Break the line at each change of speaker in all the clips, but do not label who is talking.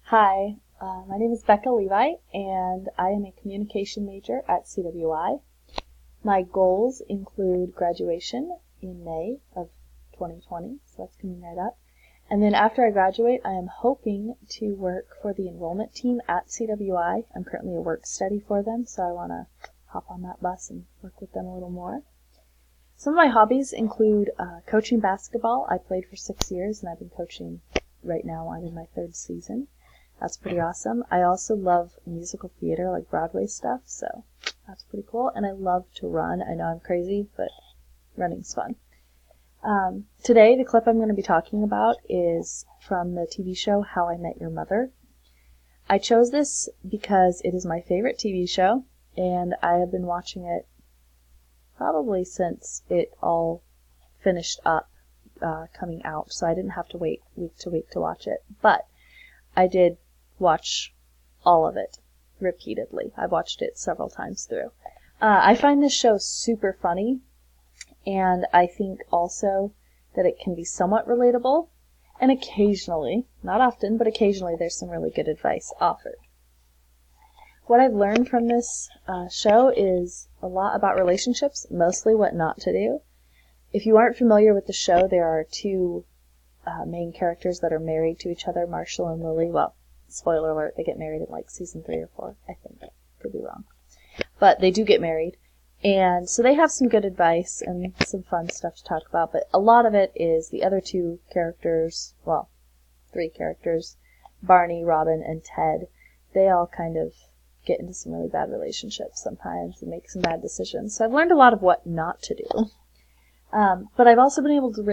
Hi, my name is Becca Levi, and I am a communication major at CWI. My goals include graduation in May of 2020, so that's coming right up. And then after I graduate, I am hoping to work for the enrollment team at CWI. I'm currently a work study for them, so I want to hop on that bus and work with them a little more. Some of my hobbies include coaching basketball. I played for 6 years, and I've been coaching right now. I'm in my 3rd season. That's pretty awesome. I also love musical theater, like Broadway stuff, so that's pretty cool. And I love to run. I know I'm crazy, but running's fun. Today, the clip I'm going to be talking about is from the TV show How I Met Your Mother. I chose this because it is my favorite TV show, and I have been watching it probably since it all finished up coming out, so I didn't have to wait week to week to watch it. But I did watch all of it repeatedly. I've watched it several times through. I find this show super funny, and I think also that it can be somewhat relatable, and occasionally, not often, but occasionally there's some really good advice offered. What I've learned from this show is a lot about relationships, mostly what not to do. If you aren't familiar with the show, there are two main characters that are married to each other, Marshall and Lily. Well, spoiler alert, they get married in like season 3 or 4, I think. Could be wrong. But they do get married. And so they have some good advice and some fun stuff to talk about. But a lot of it is the other 2 characters, well, 3 characters, Barney, Robin, and Ted. They all kind of get into some really bad relationships sometimes and make some bad decisions. So I've learned a lot of what not to do. But I've also been able to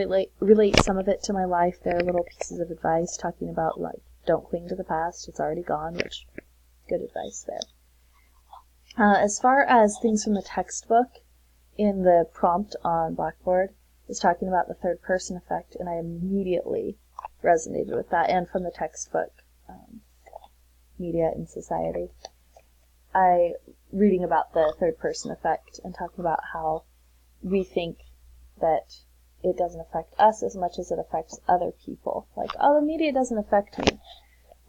relate some of it to my life. There are little pieces of advice talking about, like, don't cling to the past, it's already gone, which, good advice there. As far as things from the textbook, in the prompt on Blackboard, is talking about the third person effect, and I immediately resonated with that, and from the textbook, Media in Society. Reading about the third person effect and talking about how we think that it doesn't affect us as much as it affects other people. Like, oh, the media doesn't affect me.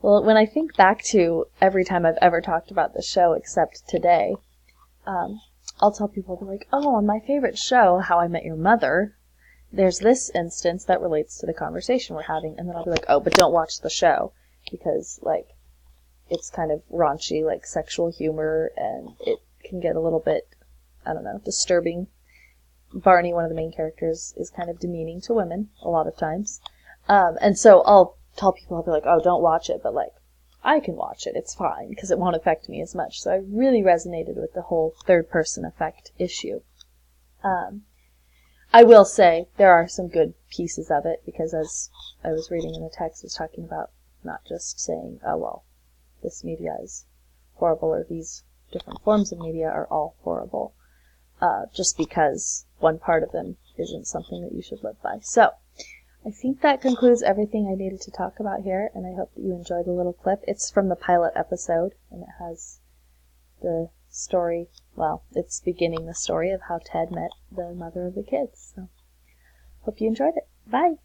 Well, when I think back to every time I've ever talked about the show except today, I'll tell people, they're like, oh, on my favorite show, How I Met Your Mother, there's this instance that relates to the conversation we're having, and then I'll be like, oh, but don't watch the show, because, like, it's kind of raunchy, like sexual humor, and it can get a little bit, I don't know, disturbing. Barney, one of the main characters, is kind of demeaning to women a lot of times. And so I'll tell people, I'll be like, oh, don't watch it, but like, I can watch it, it's fine, because it won't affect me as much. So I really resonated with the whole third person effect issue. I will say there are some good pieces of it, because as I was reading in the text, it was talking about not just saying, oh, well, this media is horrible, or these different forms of media are all horrible. Just because one part of them isn't something that you should live by. So, I think that concludes everything I needed to talk about here, and I hope that you enjoyed the little clip. It's from the pilot episode, and it has the story, well, it's beginning the story of how Ted met the mother of the kids. So, hope you enjoyed it. Bye!